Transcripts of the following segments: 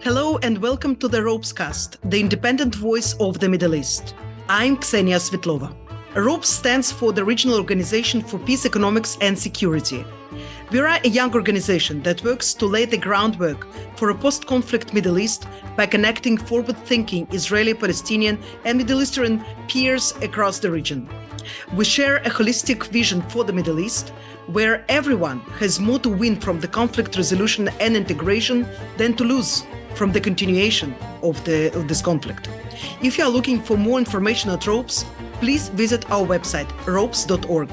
Hello and welcome to the ROPESCAST, the independent voice of the Middle East. I'm Ksenia Svetlova. ROPES stands for the Regional Organization for Peace, Economics and Security. We are a young organization that works to lay the groundwork for a post-conflict Middle East by connecting forward-thinking Israeli, Palestinian, and Middle Eastern peers across the region. We share a holistic vision for the Middle East, where everyone has more to win from the conflict resolution and integration than to lose from the continuation of this conflict. If you are looking for more information at ROPES, please visit our website, ropes.org.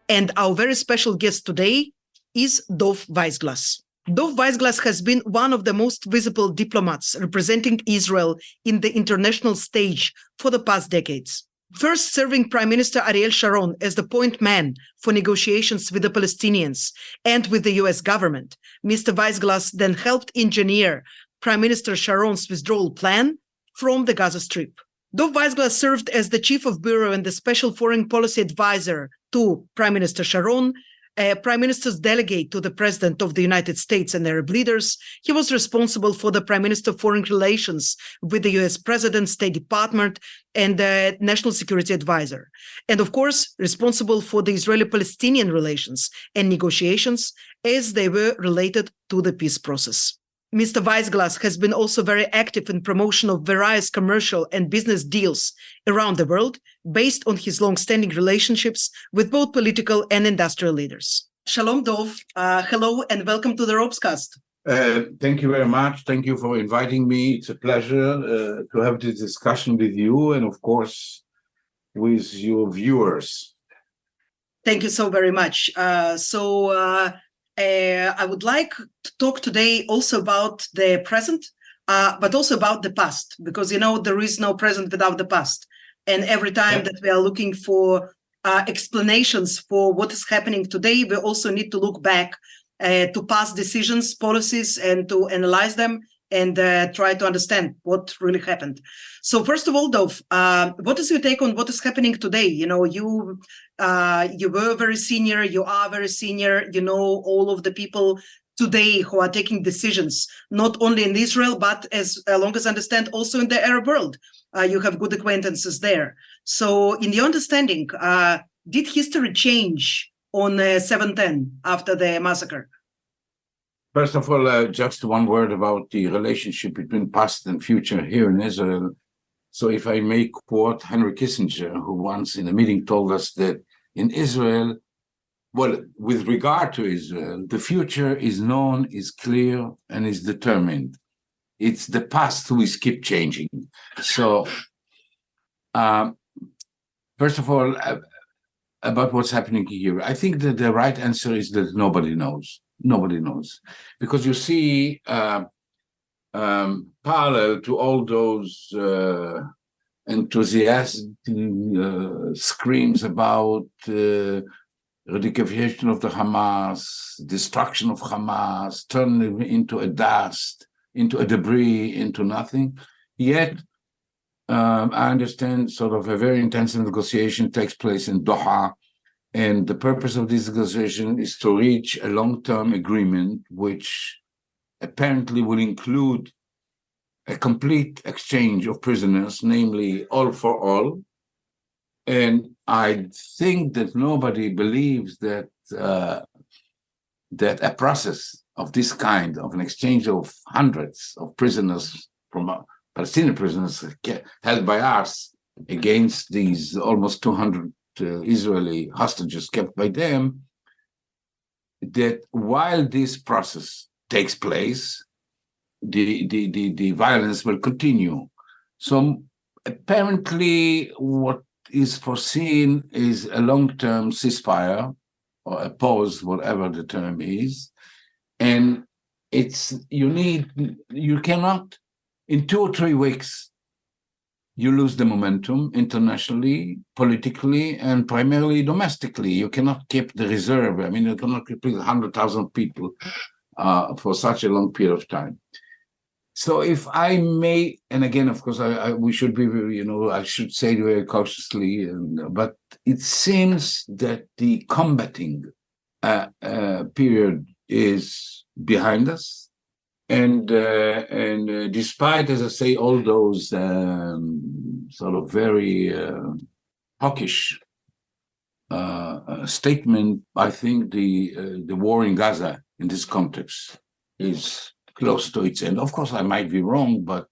And our very special guest today is Dov Weissglas. Dov Weissglas has been one of the most visible diplomats representing Israel in the international stage for the past decades. First serving Prime Minister Ariel Sharon as the point man for negotiations with the Palestinians and with the US government, Mr. Weissglas then helped engineer Prime Minister Sharon's withdrawal plan from the Gaza Strip. Dov Weissglas served as the chief of bureau and the special foreign policy advisor to Prime Minister Sharon, a Prime Minister's delegate to the President of the United States and Arab leaders. He was responsible for the Prime Minister foreign relations with the US President, State Department, and the National Security Advisor. And of course, responsible for the Israeli-Palestinian relations and negotiations as they were related to the peace process. Mr. Weissglas has been also very active in promotion of various commercial and business deals around the world based on his long-standing relationships with both political and industrial leaders. Shalom, Dov. Hello and welcome to the ROPESCAST. Thank you very much. Thank you for inviting me. It's a pleasure to have this discussion with you and, of course, with your viewers. Thank you so very much. I would like to talk today also about the present, but also about the past, because, there is no present without the past. And every time that we are looking for explanations for what is happening today, we also need to look back to past decisions, policies, and to analyze them and try to understand what really happened. So first of all, Dov, what is your take on what is happening today? You were very senior, you are very senior, all of the people today who are taking decisions, not only in Israel, but as long as I understand, also in the Arab world. You have good acquaintances there. So in your understanding, did history change on 7/10 after the massacre? First of all, just one word about the relationship between past and future here in Israel. So if I may quote Henry Kissinger, who once in a meeting told us that in Israel, well, with regard to Israel, the future is known, is clear, and is determined. It's the past who is keep changing. So, first of all, about what's happening here, I think that the right answer is that nobody knows. Nobody knows. Because you see, parallel to all those enthusiastic screams about eradication of the Hamas, destruction of Hamas, turning it into a dust, into a debris, into nothing. Yet, I understand sort of a very intensive negotiation takes place in Doha. And the purpose of this negotiation is to reach a long-term agreement, which apparently will include a complete exchange of prisoners, namely all for all. And I think that nobody believes that that a process of this kind, of an exchange of hundreds of prisoners from Palestinian prisoners held by us against these almost 200 Israeli hostages kept by them, that while this process takes place, the violence will continue. So apparently what is foreseen is a long-term ceasefire or a pause, whatever the term is. And you cannot, in 2 or 3 weeks, you lose the momentum internationally, politically, and primarily domestically. You cannot keep the reserve. I mean, you cannot keep 100,000 people for such a long period of time. So if I may, and again, of course, we should be, I should say it very cautiously, but it seems that the combating period is behind us. And despite, as I say, all those sort of very hawkish statement, I think the war in Gaza in this context is close to its end. Of course, I might be wrong, but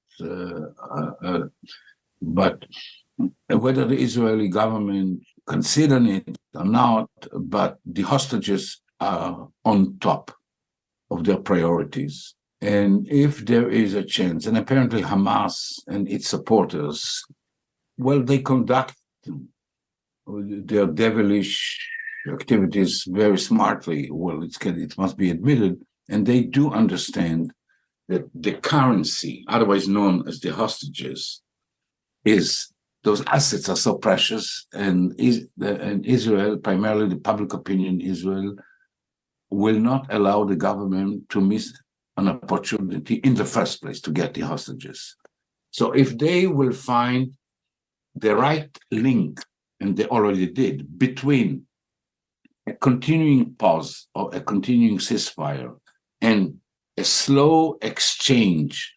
whether the Israeli government considering it or not, but the hostages are on top of their priorities. And if there is a chance, and apparently Hamas and its supporters, well, they conduct their devilish activities very smartly. Well, it must be admitted, and they do understand that the currency, otherwise known as the hostages, is those assets are so precious, and Israel, primarily the public opinion in Israel, will not allow the government to miss an opportunity in the first place to get the hostages. So if they will find the right link, and they already did, between a continuing pause or a continuing ceasefire and a slow exchange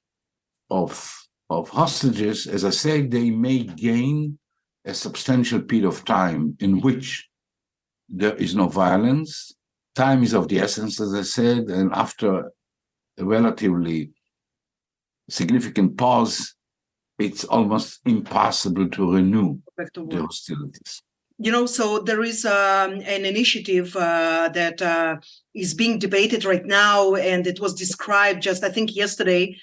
of hostages, as I said, they may gain a substantial period of time in which there is no violence. Time is of the essence, as I said, and after a relatively significant pause, it's almost impossible to renew the hostilities. So there is an initiative that is being debated right now, and it was described just, I think, yesterday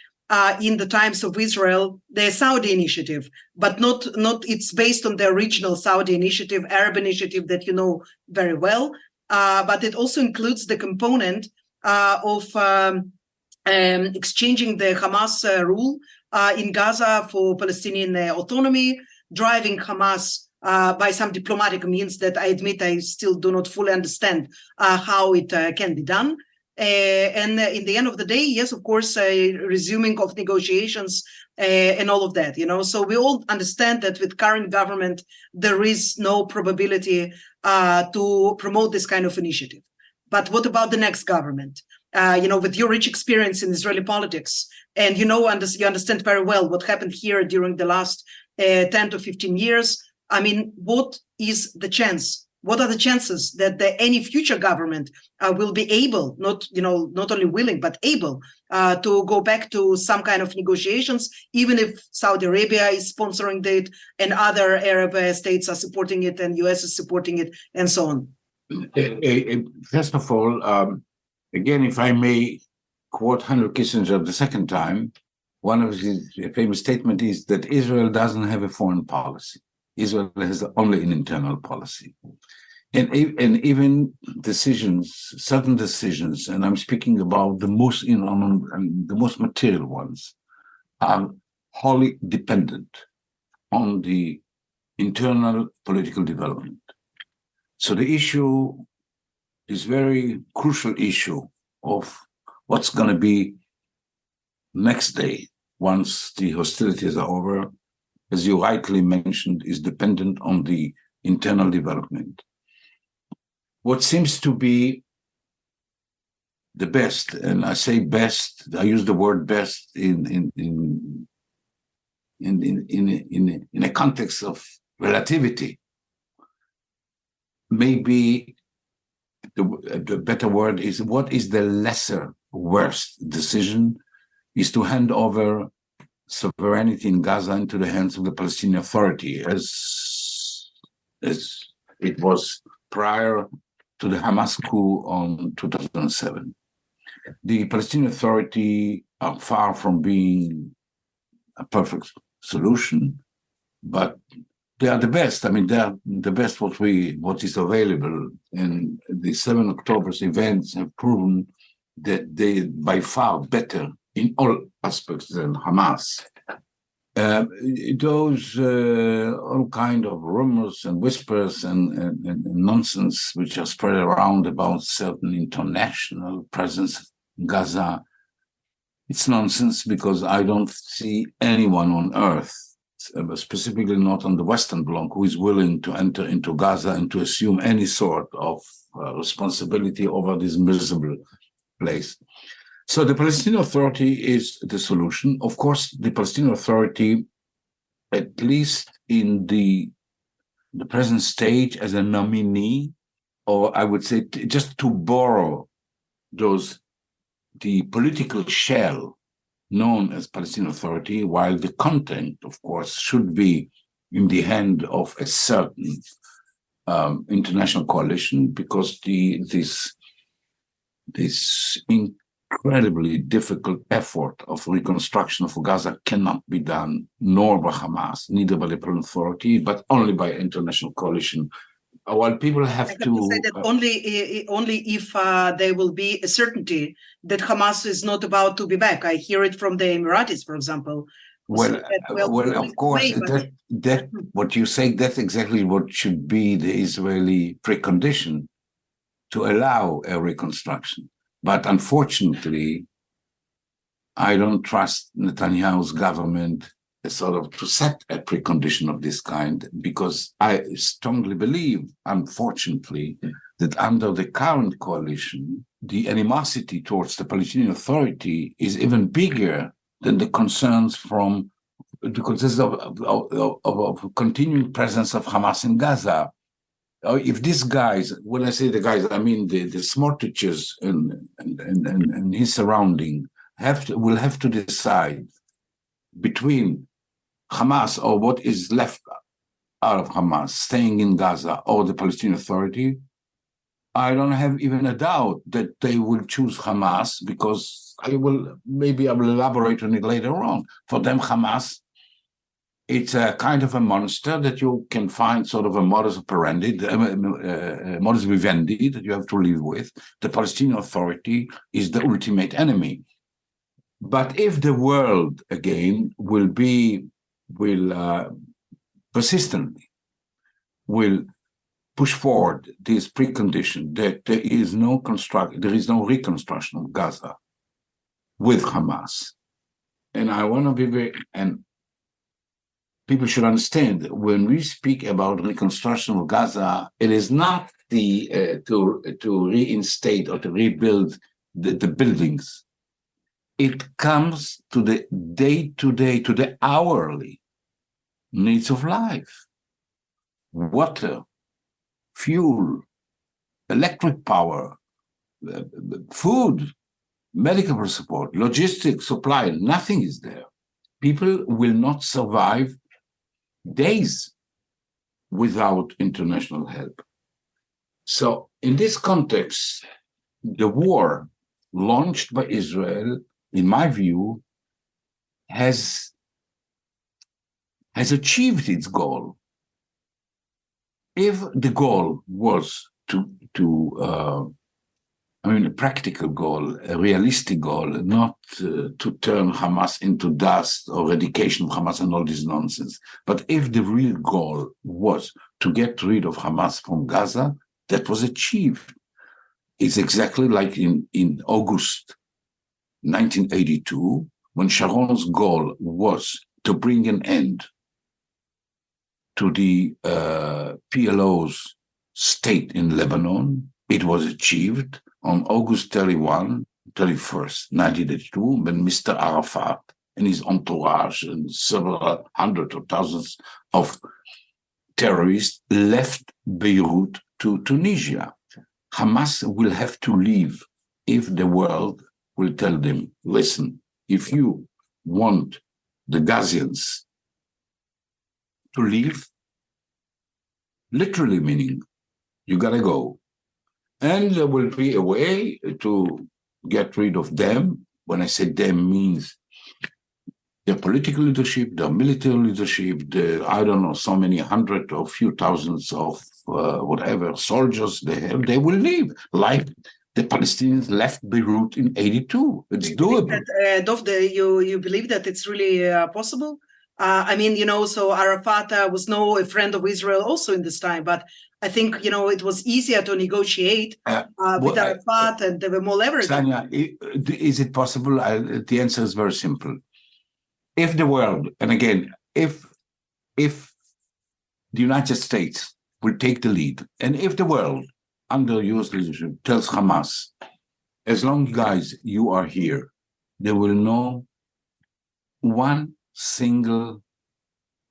in the Times of Israel, the Saudi initiative, but not it's based on the original Saudi initiative, Arab initiative that you know very well, but it also includes the component of exchanging the Hamas rule in Gaza for Palestinian autonomy, driving Hamas by some diplomatic means that I admit I still do not fully understand how it can be done. And in the end of the day, yes, of course, resuming of negotiations and all of that, So we all understand that with current government, there is no probability to promote this kind of initiative. But what about the next government? With your rich experience in Israeli politics, and you understand very well what happened here during the last 10 to 15 years. I mean, what is the chance? What are the chances that any future government will be able, not only willing, but able to go back to some kind of negotiations, even if Saudi Arabia is sponsoring it and other Arab states are supporting it and US is supporting it and so on? First of all, again, if I may quote Henry Kissinger the second time, one of his famous statements is that Israel doesn't have a foreign policy. Israel has only an internal policy. And even certain decisions, and I'm speaking about the most the most material ones, are wholly dependent on the internal political development. So the issue is very crucial issue of what's going to be next day once the hostilities are over, as you rightly mentioned, is dependent on the internal development. What seems to be the best, and I say best, I use the word best in a context of relativity, maybe the better word is, what is the lesser worst decision is to hand over sovereignty in Gaza into the hands of the Palestinian Authority, as it was prior to the Hamas coup on 2007. The Palestinian Authority are far from being a perfect solution, but they are the best. I mean, they are the best what is available. And the 7 October's events have proven that they by far better in all aspects than Hamas. Those all kind of rumors and whispers and nonsense which are spread around about certain international presence in Gaza, it's nonsense, because I don't see anyone on earth, specifically not on the Western Bloc, who is willing to enter into Gaza and to assume any sort of responsibility over this miserable place. So the Palestinian Authority is the solution. Of course, the Palestinian Authority, at least in the present stage, as a nominee, or I would say just to borrow the political shell known as Palestinian Authority, while the content, of course, should be in the hand of a certain international coalition, because this incredibly difficult effort of reconstruction of Gaza cannot be done nor by Hamas, neither by the Palestinian Authority, but only by international coalition. While people have to say that only if there will be a certainty that Hamas is not about to be back. I hear it from the Emiratis, for example. Well, of course, that what you say, that's exactly what should be the Israeli precondition to allow a reconstruction. But unfortunately, I don't trust Netanyahu's government to set a precondition of this kind, because I strongly believe, unfortunately, that under the current coalition, the animosity towards the Palestinian Authority is even bigger than the concerns of continuing presence of Hamas in Gaza. If these guys, when I say the guys, I mean the Smotriches and his surrounding, will have to decide between Hamas, or what is left out of Hamas, staying in Gaza, or the Palestinian Authority, I don't have even a doubt that they will choose Hamas, because I will elaborate on it later on. For them, Hamas, it's a kind of a monster that you can find sort of a modus operandi, modus vivendi that you have to live with. The Palestinian Authority is the ultimate enemy. But if the world, again, will persistently push forward this precondition that there is no reconstruction of Gaza with Hamas. And I want to be and people should understand that when we speak about reconstruction of Gaza, it is not to reinstate or to rebuild the buildings. It comes to the day-to-day, to the hourly needs of life. Water, fuel, electric power, food, medical support, logistics, supply, nothing is there. People will not survive days without international help. So in this context, the war launched by Israel, in my view, has achieved its goal. If the goal was a practical goal, a realistic goal, not to turn Hamas into dust or eradication of Hamas and all this nonsense, but if the real goal was to get rid of Hamas from Gaza, that was achieved. It's exactly like in August 1982, when Sharon's goal was to bring an end to the PLO's state in Lebanon. It was achieved on August 31st, 1982, when Mr. Arafat and his entourage and several hundreds of thousands of terrorists left Beirut to Tunisia. Hamas will have to leave if the world will tell them, listen, if you want the Gazians to leave, literally meaning you gotta go. And there will be a way to get rid of them. When I say them, means their political leadership, their military leadership, so many hundred or few thousands of whatever soldiers they have, they will leave. Like the Palestinians left Beirut in 82. It's doable. Dov, you believe that it's really possible? So Arafat was a friend of Israel also in this time, but I think, it was easier to negotiate with Arafat, and there were more leverage. Ksenia, is it possible? The answer is very simple. If the world, and again, if the United States will take the lead, and if the world, under U.S. leadership, tells Hamas, as long, guys, you are here, there will no one single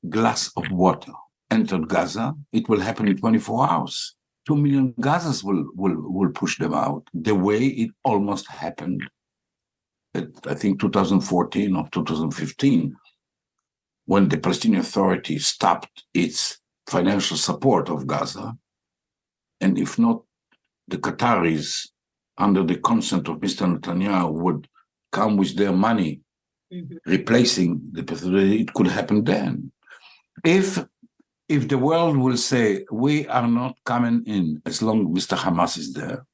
glass of water entered Gaza. It will happen in 24 hours. 2 million Gazans will push them out, the way it almost happened at, I think, 2014 or 2015, when the Palestinian Authority stopped its financial support of Gaza. And if not, the Qataris, under the consent of Mr. Netanyahu, would come with their money, replacing the Palestinians. It could happen then. If the world will say, we are not coming in as long as Mr. Hamas is there,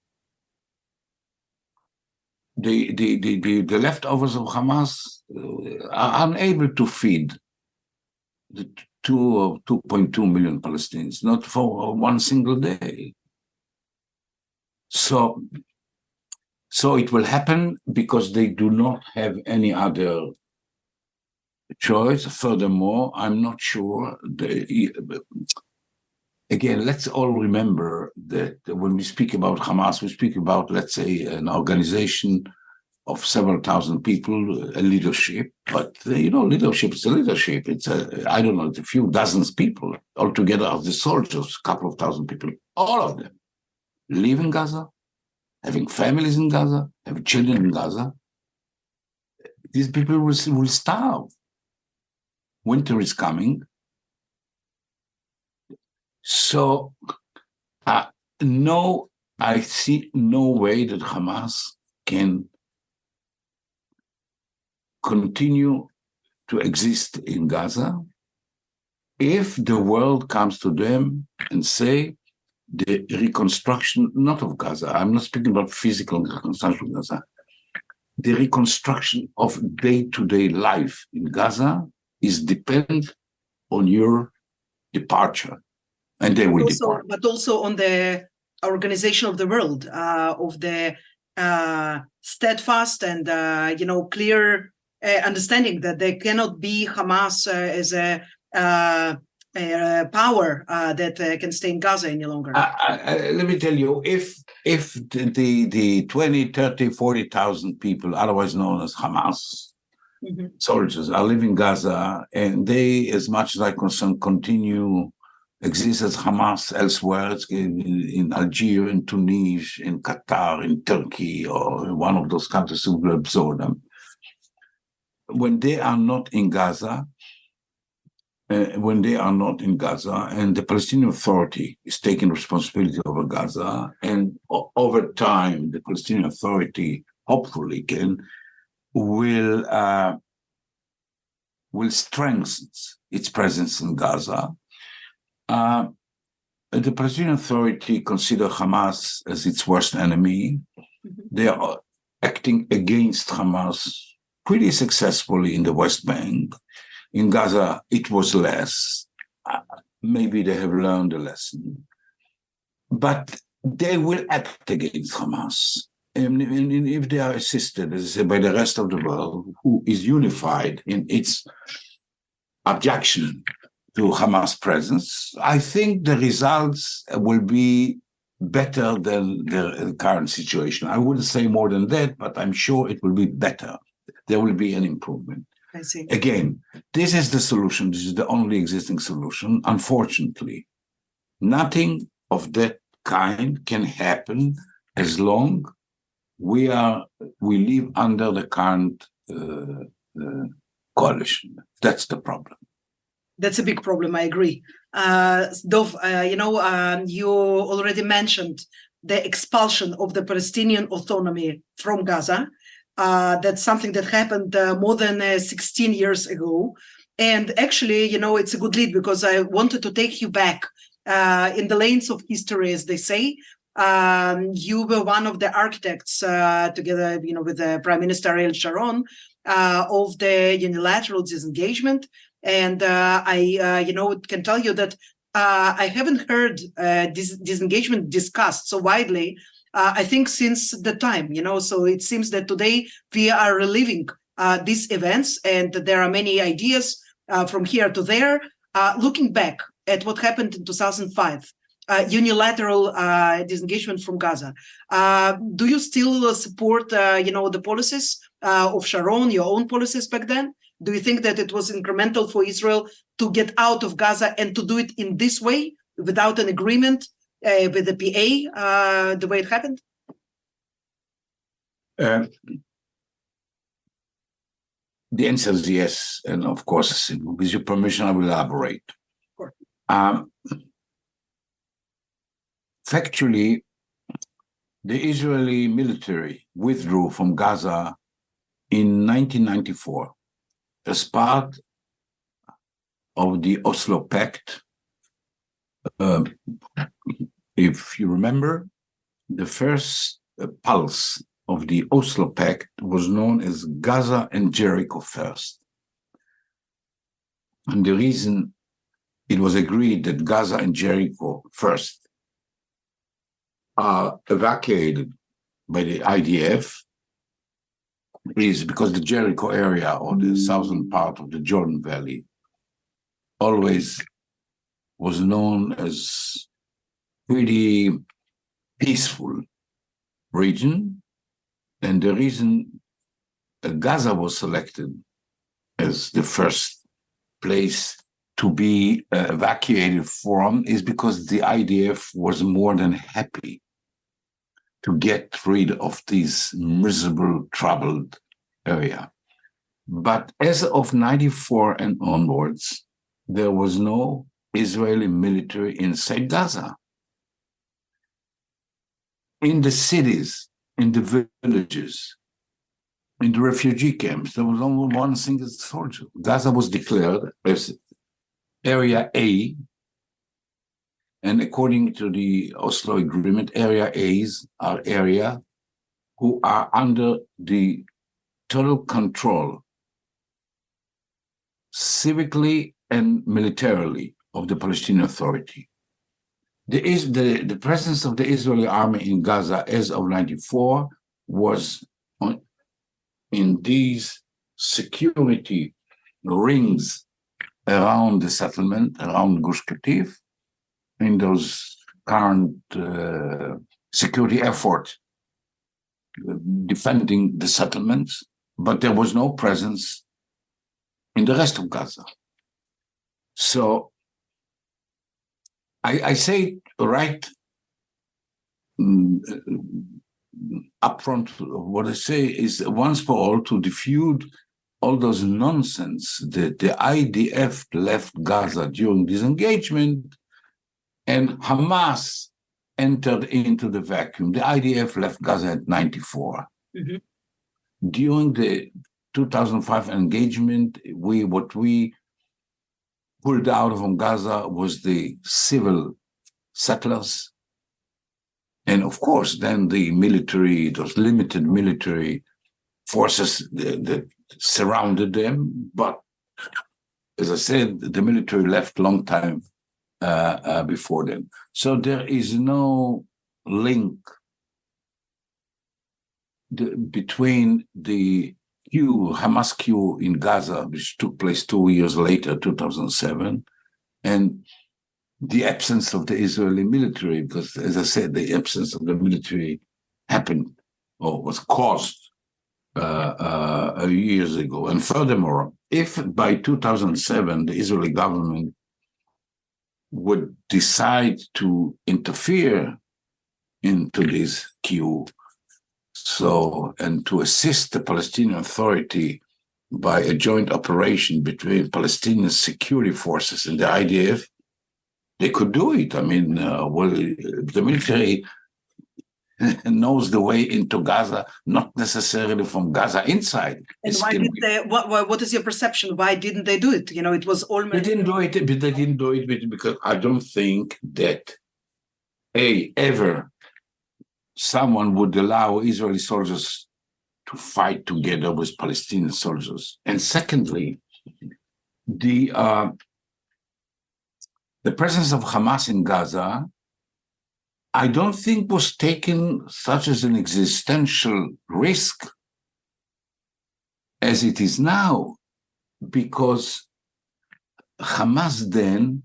the leftovers of Hamas are unable to feed the 2 or 2.2 million Palestinians, not for one single day. So it will happen because they do not have any other choice. Furthermore, I'm not sure. Again, let's all remember that when we speak about Hamas, we speak about, let's say, an organization of several thousand people, a leadership. But, leadership is a leadership. It's a few dozens people altogether of the soldiers, a couple of thousand people, all of them live in Gaza, having families in Gaza, having children in Gaza. These people will starve. Winter is coming. So, I see no way that Hamas can continue to exist in Gaza if the world comes to them and say the reconstruction, not of Gaza, I'm not speaking about physical reconstruction of Gaza, the reconstruction of day-to-day life in Gaza is dependent on your departure. And they will depart. But also on the organization of the world, of the steadfast and clear understanding that there cannot be Hamas as a power that can stay in Gaza any longer. Let me tell you, if the 20, 30, 40,000 people, otherwise known as Hamas soldiers, are living in Gaza, and they, as much as I'm concerned, continue exist as Hamas elsewhere, in Algeria, in Tunisia, in Qatar, in Turkey, or one of those countries who will absorb them. When they are not in Gaza, and the Palestinian Authority is taking responsibility over Gaza, and over time, the Palestinian Authority hopefully will strengthen its presence in Gaza. The Palestinian Authority consider Hamas as its worst enemy. They are acting against Hamas pretty successfully in the West Bank. In Gaza, it was less. Maybe they have learned a lesson. But they will act against Hamas. And if they are assisted, as I say, by the rest of the world, who is unified in its objection to Hamas presence, I think the results will be better than the current situation. I wouldn't say more than that, but I'm sure it will be better. There will be an improvement. I see. Again, this is the solution. This is the only existing solution. Unfortunately, nothing of that kind can happen as long we live under the current coalition. That's the problem. That's a big problem. I agree. Dov, you already mentioned the expulsion of the Palestinian autonomy from Gaza. That's something that happened more than 16 years ago. And actually, it's a good lead because I wanted to take you back in the lanes of history, as they say. You were one of the architects, together, with the Prime Minister Ariel Sharon, of the unilateral disengagement. And I can tell you that I haven't heard this disengagement discussed so widely, I think, since the time, so it seems that today we are reliving these events, and there are many ideas from here to there, looking back at what happened in 2005. unilateral disengagement from Gaza. Do you still support, the policies of Sharon, your own policies back then? Do you think that it was incremental for Israel to get out of Gaza and to do it in this way without an agreement with the PA, the way it happened? The answer is yes, and of course, with your permission, I will elaborate. Sure. Factually, the Israeli military withdrew from Gaza in 1994 as part of the Oslo Pact. If you remember, the first pulse of the Oslo Pact was known as Gaza and Jericho first. And the reason it was agreed that Gaza and Jericho first are evacuated by the IDF is because the Jericho area, or the southern part of the Jordan Valley, always was known as pretty peaceful region. And the reason Gaza was selected as the first place to be evacuated from is because the IDF was more than happy to get rid of this miserable, troubled area. But as of 94 and onwards, there was no Israeli military inside Gaza. In the cities, in the villages, in the refugee camps, there was only one single soldier. Gaza was declared as Area A, and according to the Oslo Agreement, Area A's are area who are under the total control, civically and militarily, of the Palestinian Authority. The presence of the Israeli army in Gaza as of 94 was in these security rings around the settlement, around Gush Katif, in those current security efforts defending the settlements, but there was no presence in the rest of Gaza. So I say right upfront, what I say is once for all to defute all those nonsense that the IDF left Gaza during disengagement and Hamas entered into the vacuum. The IDF left Gaza at 94. Mm-hmm. During the 2005 engagement, what we pulled out from Gaza was the civil settlers. And of course, then the military, those limited military forces that surrounded them. But as I said, the military left long time before then. So there is no link between the Hamas coup in Gaza, which took place 2 years later, 2007, and the absence of the Israeli military, because, as I said, the absence of the military happened or was caused years ago. And furthermore, if by 2007 the Israeli government would decide to interfere into this coup, and to assist the Palestinian Authority by a joint operation between Palestinian security forces and the IDF, they could do it. I mean, the military knows the way into Gaza, not necessarily from Gaza inside. And why did they? What is your perception? Why didn't they do it? It was almost. They didn't do it because I don't think that ever someone would allow Israeli soldiers to fight together with Palestinian soldiers. And secondly, the presence of Hamas in Gaza, I don't think was taken such as an existential risk as it is now, because Hamas then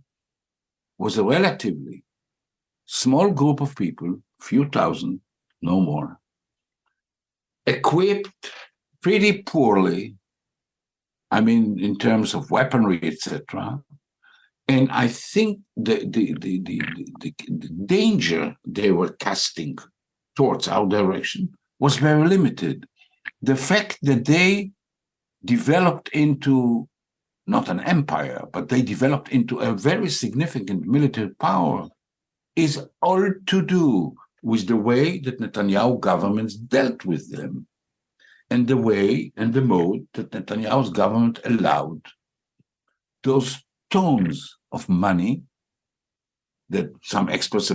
was a relatively small group of people, few thousand, no more, equipped pretty poorly, I mean, in terms of weaponry, etc. And I think the danger they were casting towards our direction was very limited. The fact that they developed into not an empire, but they developed into a very significant military power is all to do with the way that Netanyahu governments dealt with them, and the way and the mode that Netanyahu's government allowed those tons of money that some experts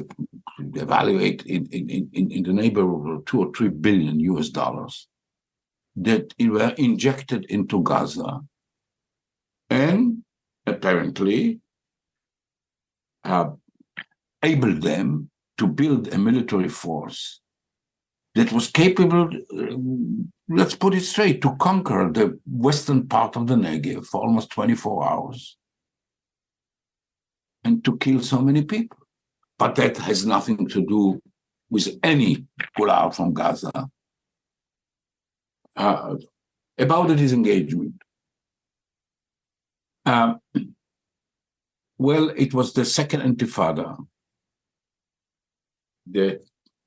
evaluate in the neighborhood of $2 or $3 billion that were injected into Gaza, and apparently able them to build a military force that was capable, let's put it straight, to conquer the western part of the Negev for almost 24 hours and to kill so many people. But that has nothing to do with any pullout from Gaza. About the disengagement. Well, it was the second Intifada.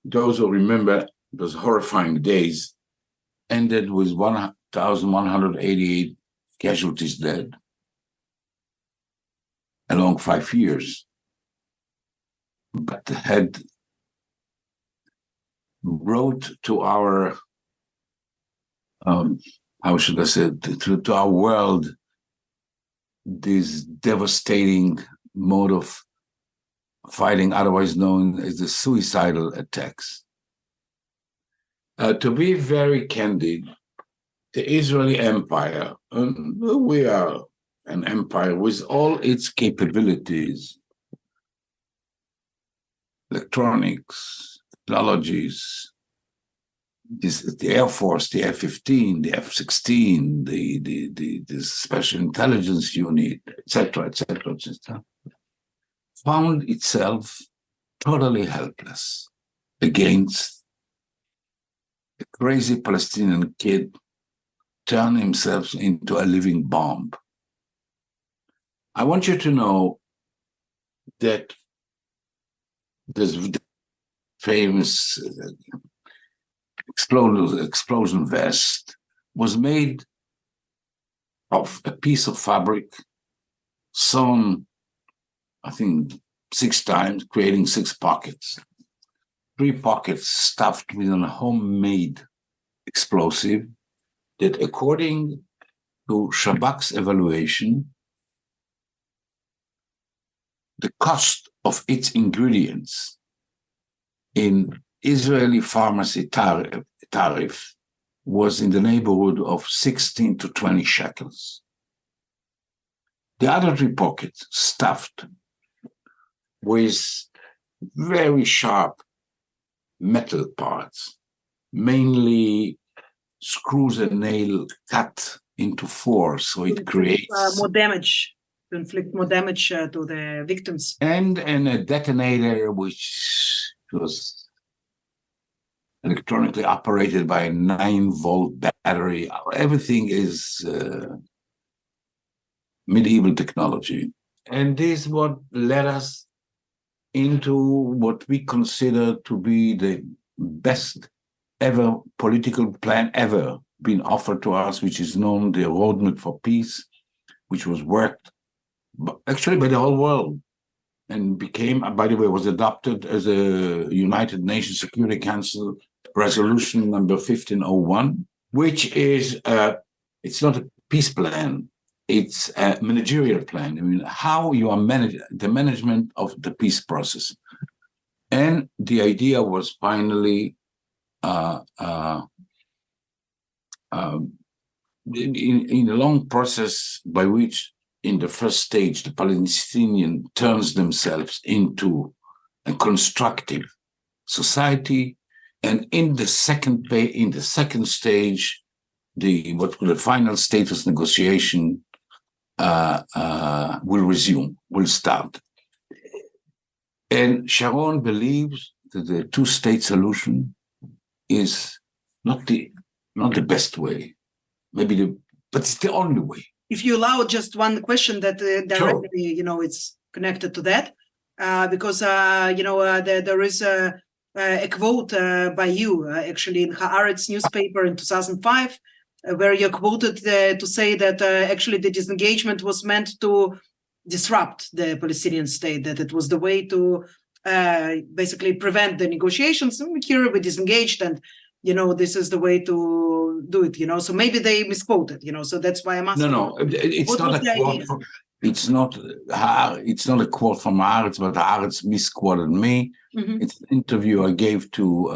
Those who remember those horrifying days ended with 1,188 casualties dead along 5 years, but had brought to our, how should I say, to our world this devastating mode of fighting, otherwise known as the suicidal attacks. To be very candid, the Israeli empire, we are an empire with all its capabilities, electronics, technologies, the Air Force, the F-15, the F-16, the Special Intelligence Unit, etc., found itself totally helpless against a crazy Palestinian kid turned himself into a living bomb. I want you to know that this famous explosion vest was made of a piece of fabric sewn, I think, 6 times, creating 6 pockets. 3 pockets stuffed with a homemade explosive that, according to Shabak's evaluation, the cost of its ingredients in Israeli pharmacy tariff was in the neighborhood of 16 to 20 shekels. The other 3 pockets stuffed with very sharp metal parts, mainly screws and nail cut into 4, so it creates more damage, to inflict more damage to the victims. And a detonator which was electronically operated by a 9-volt battery. Everything is medieval technology. And this is what led us into what we consider to be the best ever political plan ever been offered to us, which is known the Roadmap for Peace, which was worked actually by the whole world and became, by the way, was adopted as a United Nations Security Council resolution number 1501, which is, it's not a peace plan, it's a managerial plan. I mean, how you are the management of the peace process. And the idea was finally in a long process by which, in the first stage, the Palestinian turns themselves into a constructive society, and in the second stage, the final status negotiation will start. And Sharon believes that the two-state solution is not the best way, but it's the only way. If you allow just one question that directly, Sure. It's connected to that, because there is a quote by you actually in Haaretz newspaper in 2005, where you're quoted to say that actually the disengagement was meant to disrupt the Palestinian state, that it was the way to basically prevent the negotiations. Here we disengaged, and this is the way to do it. So maybe they misquoted. So that's why I'm asking. No, it's not a quote. It's not a quote from Haaretz, but Haaretz misquoted me. Mm-hmm. It's an interview I gave to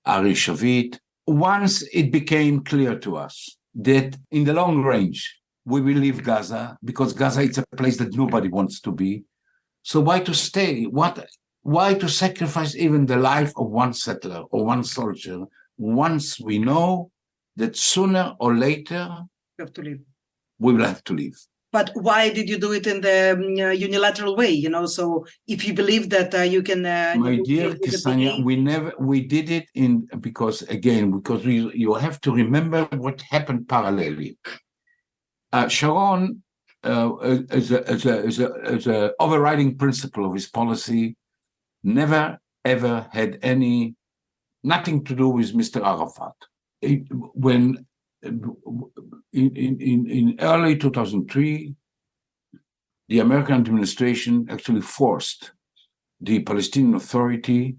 Ari Shavit. Once it became clear to us that in the long range, we will leave Gaza, because Gaza is a place that nobody wants to be. So why to stay? Why to sacrifice even the life of one settler or one soldier once we know that sooner or later you have to leave. We will have to leave. But why did you do it in the unilateral way? So if you believe that you can, my dear Ksenia, we did it because you have to remember what happened parallelly. Sharon, as a overriding principle of his policy, never ever had nothing to do with Mr. Arafat. When in early 2003, the American administration actually forced the Palestinian Authority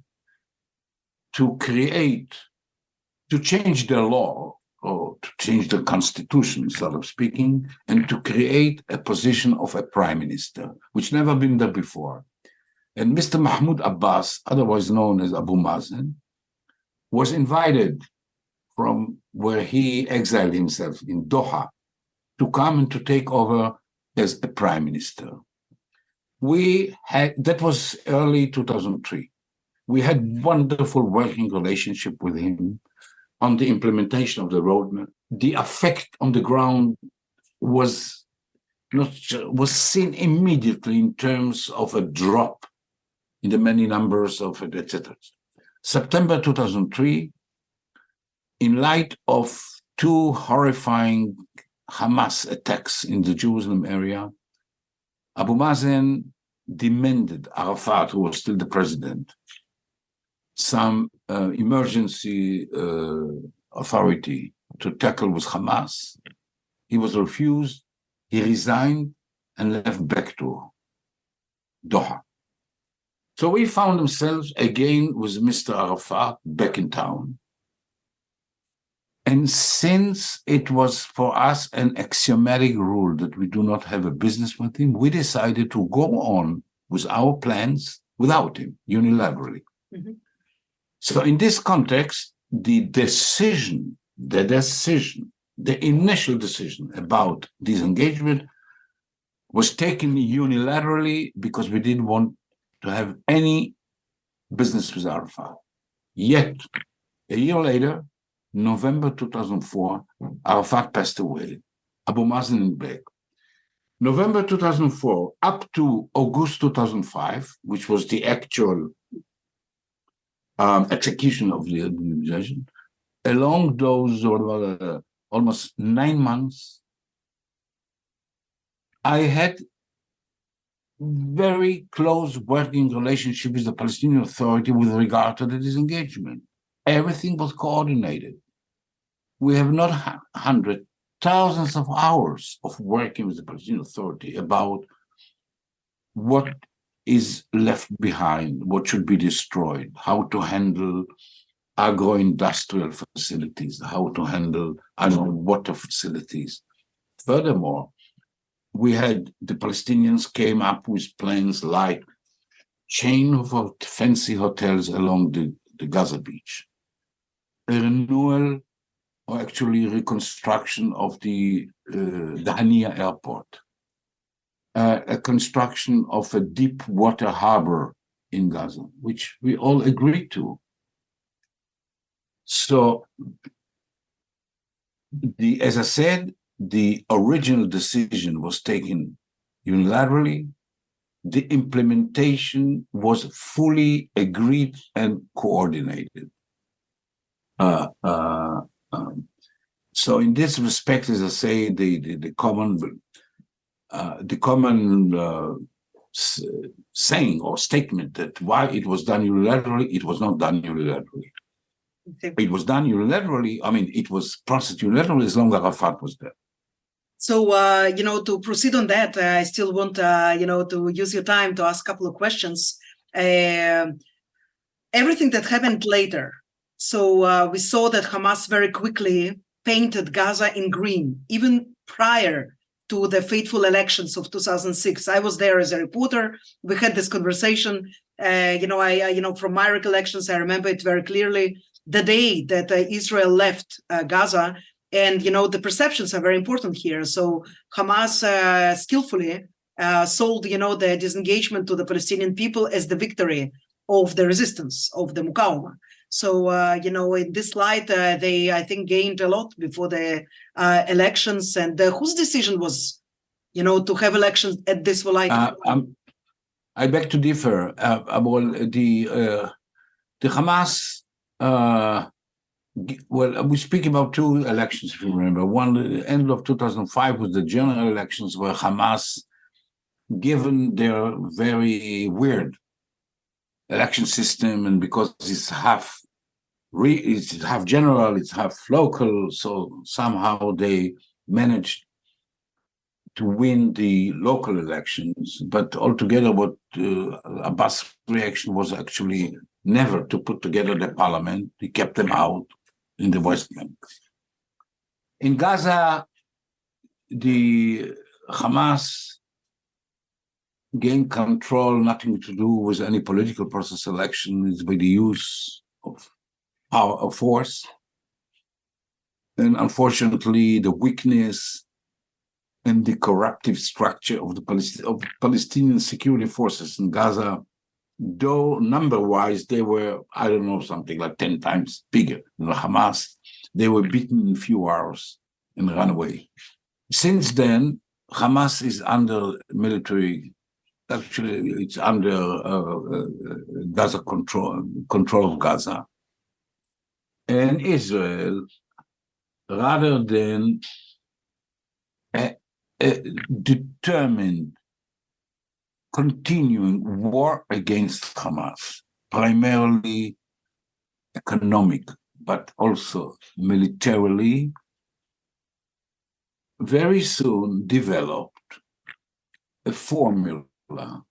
to change their law, or to change the constitution, sort of speaking, and to create a position of a prime minister, which never been there before. And Mr. Mahmoud Abbas, otherwise known as Abu Mazen, was invited from where he exiled himself in Doha to come and to take over as a prime minister. That was early 2003. We had wonderful working relationship with him on the implementation of the roadmap. The effect on the ground was seen immediately in terms of a drop in the many numbers of it, etc. September 2003, in light of two horrifying Hamas attacks in the Jerusalem area, Abu Mazen demanded Arafat, who was still the president, some emergency authority to tackle with Hamas. He was refused. He resigned and left back to Doha. So we found ourselves again with Mr. Arafat back in town. And since it was for us an axiomatic rule that we do not have a business with him, we decided to go on with our plans without him, unilaterally. Mm-hmm. So in this context, the initial decision about disengagement was taken unilaterally because we didn't want to have any business with Arafat. Yet, a year later, November 2004, Arafat passed away. Abu Mazen in back. November 2004 up to August 2005, which was the actual execution of the administration, along those almost 9 months, I had very close working relationship with the Palestinian Authority with regard to the disengagement. Everything was coordinated. We have not hundreds, thousands of hours of working with the Palestinian Authority about what is left behind, what should be destroyed, how to handle agro-industrial facilities, how to handle water facilities. Furthermore, the Palestinians came up with plans like chain of fancy hotels along the Gaza beach, a renewal or actually reconstruction of the Hania airport, a construction of a deep water harbor in Gaza, which we all agreed to. So, as I said, the original decision was taken unilaterally. the implementation was fully agreed and coordinated. So in this respect, as I say, the common saying or statement that why it was done unilaterally, it was not done unilaterally. It was done unilaterally. I mean, it was processed unilaterally as long as Arafat was there. So, to proceed on that, I still want, to use your time to ask a couple of questions. Everything that happened later. So we saw that Hamas very quickly painted Gaza in green, even prior to the fateful elections of 2006. I was there as a reporter. We had this conversation. From my recollections, I remember it very clearly. The day that Israel left Gaza, and the perceptions are very important here. So Hamas skillfully sold, the disengagement to the Palestinian people as the victory of the resistance, of the Muqawama. So, in this light, they, I think, gained a lot before the elections. And whose decision was, to have elections at this light? I beg to differ. The Hamas, we speak about two elections, if you remember. One, the end of 2005 was the general elections where Hamas, given their very weird election system, and because it's half general, it's half local, so somehow they managed to win the local elections. But altogether, what Abbas' reaction was actually never to put together the parliament. He kept them out in the West Bank. In Gaza, the Hamas gained control, nothing to do with any political process election, is by the use of power of force. And unfortunately, the weakness and the corruptive structure of the Palestinian security forces in Gaza, though number-wise they were, I don't know, something like 10 times bigger than Hamas, they were beaten in a few hours and run away. Since then, Hamas is under military. Actually, it's under Gaza control of Gaza. And Israel, rather than determined continuing war against Hamas, primarily economic, but also militarily, very soon developed a formula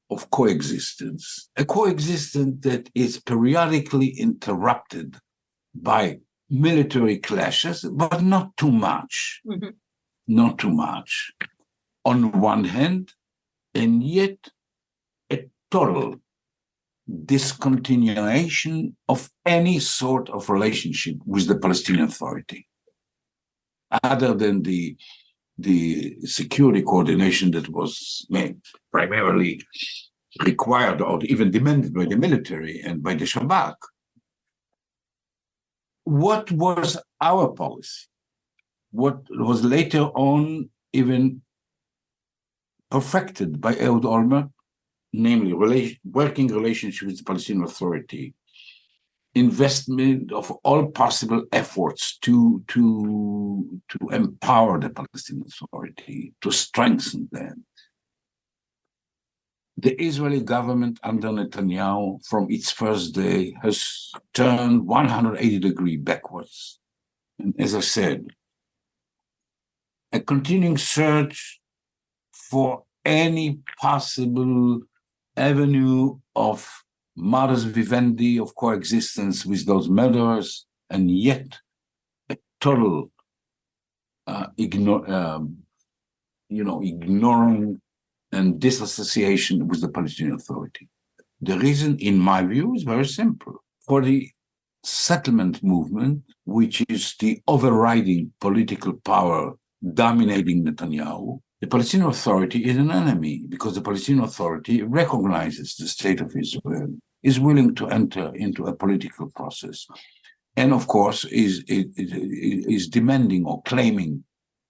of coexistence, a coexistence that is periodically interrupted by military clashes, but not too much. Mm-hmm. Not too much. On one hand, and yet a total discontinuation of any sort of relationship with the Palestinian Authority, other than the security coordination that was primarily required or even demanded by the military and by the Shabak. What was our policy? What was later on even perfected by Ehud Olmert, namely working relationship with the Palestinian Authority, investment of all possible efforts to empower the Palestinian Authority, to strengthen them. The Israeli government under Netanyahu, from its first day, has turned 180 degrees backwards. And as I said, a continuing search for any possible avenue of modus vivendi, of coexistence with those murderers, and yet a total ignoring and disassociation with the Palestinian Authority. The reason, in my view, is very simple. For the settlement movement, which is the overriding political power dominating Netanyahu, the Palestinian Authority is an enemy, because the Palestinian Authority recognizes the state of Israel, is willing to enter into a political process, and of course is demanding or claiming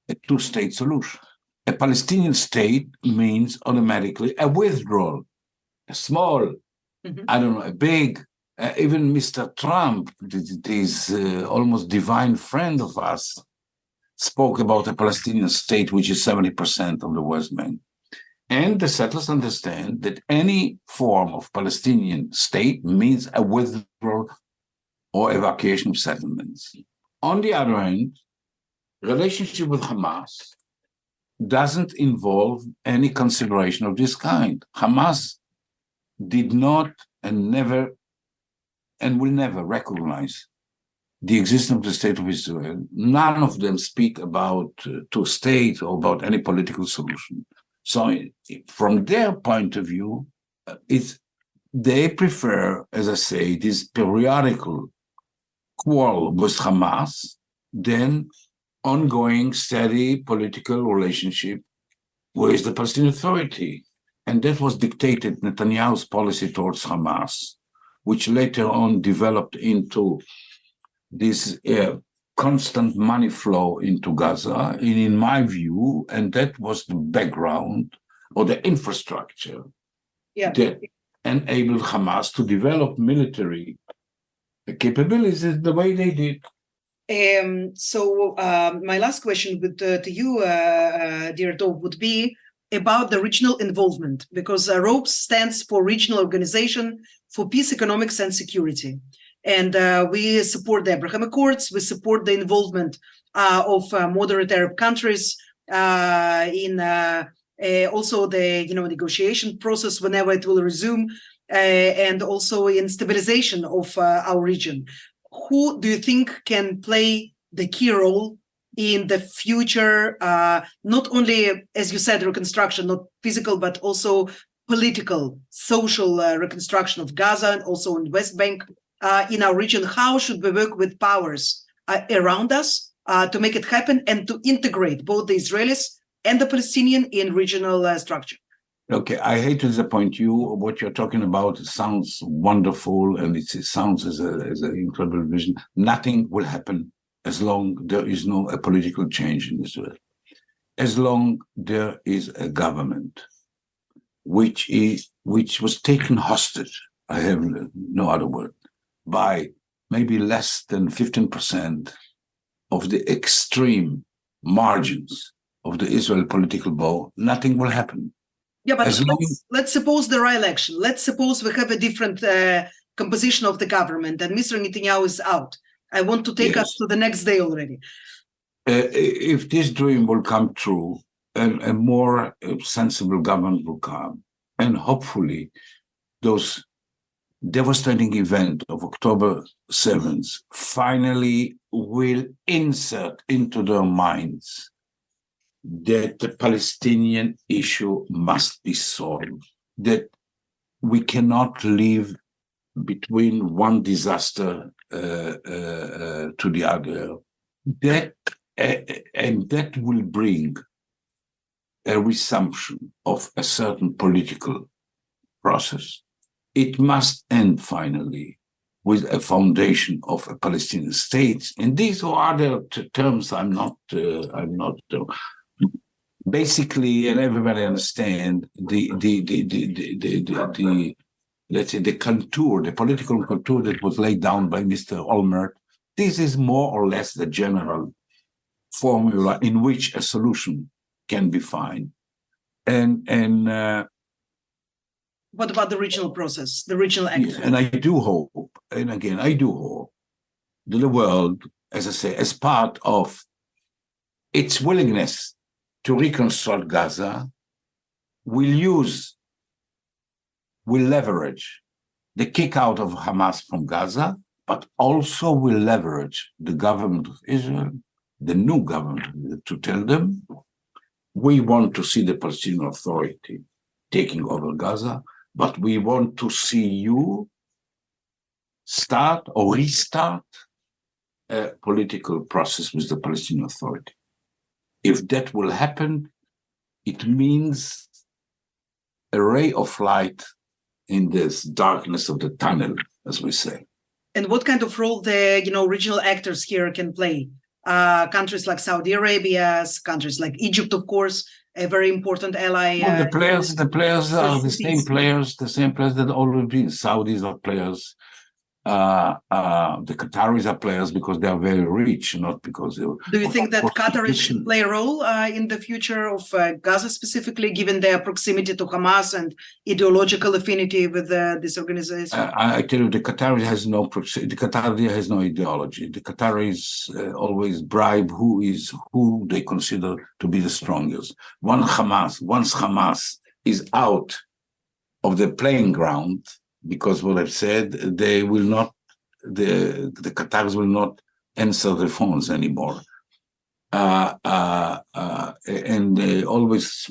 a two-state solution. A Palestinian state means automatically a withdrawal a small, I don't know, a big, even Mr. Trump, this almost divine friend of us, spoke about a Palestinian state, which is 70% of the West Bank. And the settlers understand that any form of Palestinian state means a withdrawal or evacuation of settlements. On the other hand, relationship with Hamas doesn't involve any consideration of this kind. Hamas did not and never and will never recognize the existence of the state of Israel. None of them speak about two states or about any political solution. So from their point of view, they prefer, as I say, this periodical quarrel with Hamas than ongoing, steady political relationship with the Palestinian Authority. And that was dictated Netanyahu's policy towards Hamas, which later on developed into this constant money flow into Gaza, in my view, and that was the background or the infrastructure that enabled Hamas to develop military capabilities the way they did. So my last question to you, dear Dov, would be about the regional involvement, because ROPES stands for Regional Organization for Peace, Economics and Security. And we support the Abraham Accords, we support the involvement of moderate Arab countries in also the negotiation process whenever it will resume, and also in stabilization of our region. Who do you think can play the key role in the future, not only, as you said, reconstruction, not physical, but also political, social reconstruction of Gaza and also in West Bank, in our region? How should we work with powers around us to make it happen and to integrate both the Israelis and the Palestinian in regional structure? Okay, I hate to disappoint you. What you're talking about sounds wonderful, and it sounds as an incredible vision. Nothing will happen as long there is no a political change in Israel. As long there is a government which was taken hostage, I have no other word, by maybe less than 15% of the extreme margins of the Israel political bow, nothing will happen. Yeah, but let's suppose there are elections. Let's suppose we have a different composition of the government and Mr. Netanyahu is out. I want to take us to the next day already. If this dream will come true, a more sensible government will come, and hopefully those devastating event of October 7th finally will insert into their minds that the Palestinian issue must be solved, that we cannot live between one disaster to the other. And that will bring a resumption of a certain political process. It must end finally with a foundation of a Palestinian state. And these or other terms I'm not basically, and everybody understand let's say the contour, the political contour that was laid down by Mr. Olmert. This is more or less the general formula in which a solution can be found. And what about the regional process, the regional actors? And I do hope, and again, I do hope that the world, as I say, as part of its willingness to reconstruct Gaza, will leverage the kick out of Hamas from Gaza, but also will leverage the government of Israel, the new government, to tell them, we want to see the Palestinian Authority taking over Gaza, but we want to see you start or restart a political process with the Palestinian Authority. If that will happen, it means a ray of light in this darkness of the tunnel, as we say. And what kind of role the regional actors here can play? countries like Saudi Arabia, countries like Egypt, of course, a very important ally. Well, the players are the same players that always been. Saudis are players. The Qataris are players because they are very rich, not because they. Do you think that Qatar should play a role in the future of Gaza specifically, given their proximity to Hamas and ideological affinity with this organization? I tell you, the Qatari has no ideology. The Qataris always bribe who they consider to be the strongest. Once Hamas is out of the playing ground, because what I've said, they will not, the Qataris will not answer the phones anymore. And they always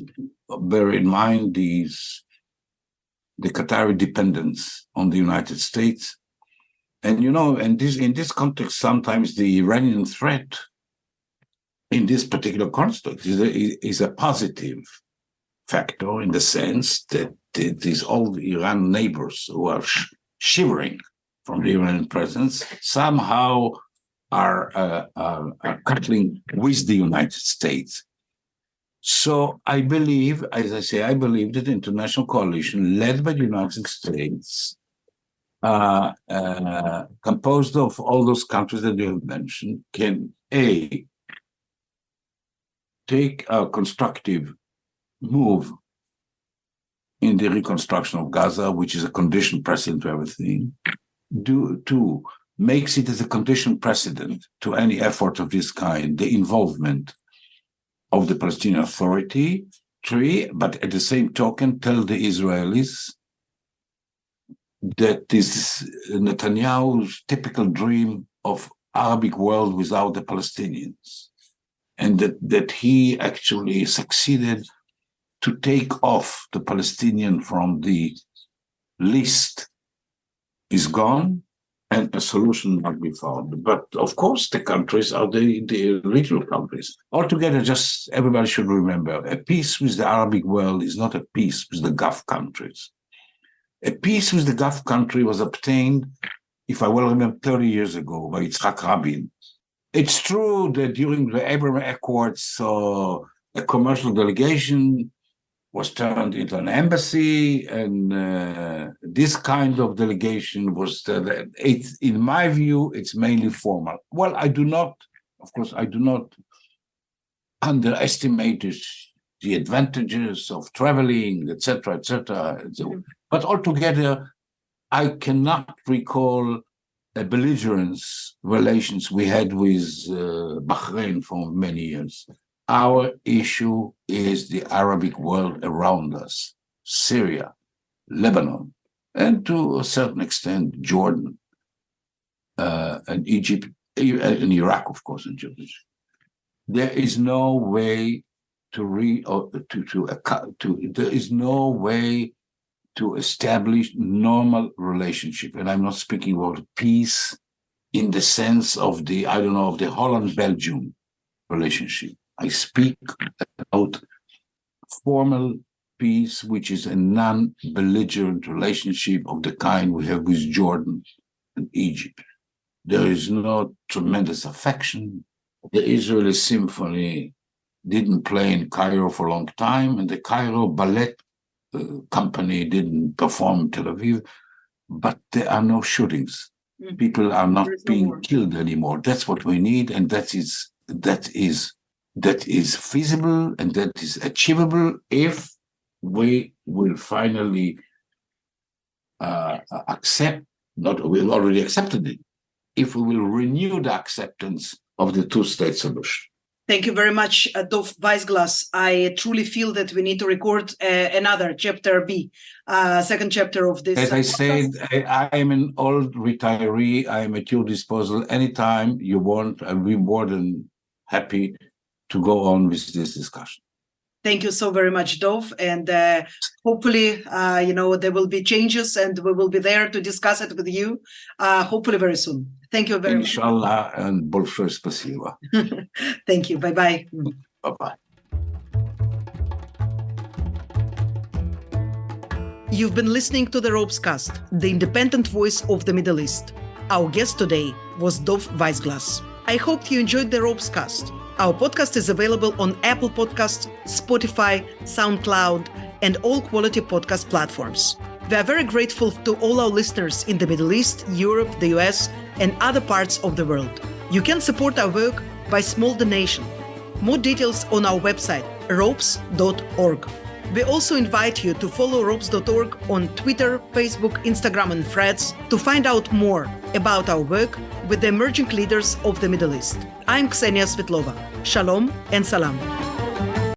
bear in mind the Qatari dependence on the United States. And, in this context, sometimes the Iranian threat in this particular context is a positive factor, in the sense that these old Iran neighbors who are shivering from the Iranian presence somehow are cuddling with the United States. So I believe, as I say, that the international coalition led by the United States, composed of all those countries that you have mentioned, can take a constructive move in the reconstruction of Gaza, which is a condition precedent to everything. Two, makes it as a condition precedent to any effort of this kind, the involvement of the Palestinian Authority. Three, but at the same token, tell the Israelis that this Netanyahu's typical dream of Arabic world without the Palestinians, and that he actually succeeded to take off the Palestinian from the list is gone, and a solution might be found. But of course, the countries are the regional countries. Altogether, just everybody should remember, a peace with the Arabic world is not a peace with the Gulf countries. A peace with the Gulf country was obtained, if I well remember, 30 years ago by Yitzhak Rabin. It's true that during the Abraham Accords, a commercial delegation was turned into an embassy, and this kind of delegation was, in my view, it's mainly formal. Well, I do not underestimate the advantages of traveling, etc., etc. But altogether, I cannot recall a belligerence relations we had with Bahrain for many years. Our issue is the Arabic world around us, Syria, Lebanon, and to a certain extent, Jordan, and Egypt, and Iraq, of course, and Jordan. There is no way to establish normal relationship. And I'm not speaking about peace in the sense of the Holland-Belgium relationship. I speak about formal peace, which is a non-belligerent relationship of the kind we have with Jordan and Egypt. There is no tremendous affection. The Israeli symphony didn't play in Cairo for a long time, and the Cairo Ballet company didn't perform in Tel Aviv, but there are no shootings. People are not being killed anymore. That's what we need, and that is feasible and that is achievable if we will finally accept, we already accepted it, if we will renew the acceptance of the two-state solution. Thank you very much, Dov Weissglas. I truly feel that we need to record another chapter B, second chapter of this. As I said, I am an old retiree. I am at your disposal anytime you want. I'll be more than happy to go on with this discussion. Thank you so very much, Dov. And hopefully, there will be changes and we will be there to discuss it with you, hopefully very soon. Thank you very much. Inshallah, and большое спасибо. Thank you. Bye-bye. Bye-bye. You've been listening to the ROPESCAST, the independent voice of the Middle East. Our guest today was Dov Weissglas. I hope you enjoyed the ROPESCAST. Our podcast is available on Apple Podcasts, Spotify, SoundCloud, and all quality podcast platforms. We are very grateful to all our listeners in the Middle East, Europe, the US, and other parts of the world. You can support our work by small donation. More details on our website, ropes.org. We also invite you to follow ropes.org on Twitter, Facebook, Instagram, and Threads to find out more about our work with the emerging leaders of the Middle East. I'm Ksenia Svetlova. Shalom and salam.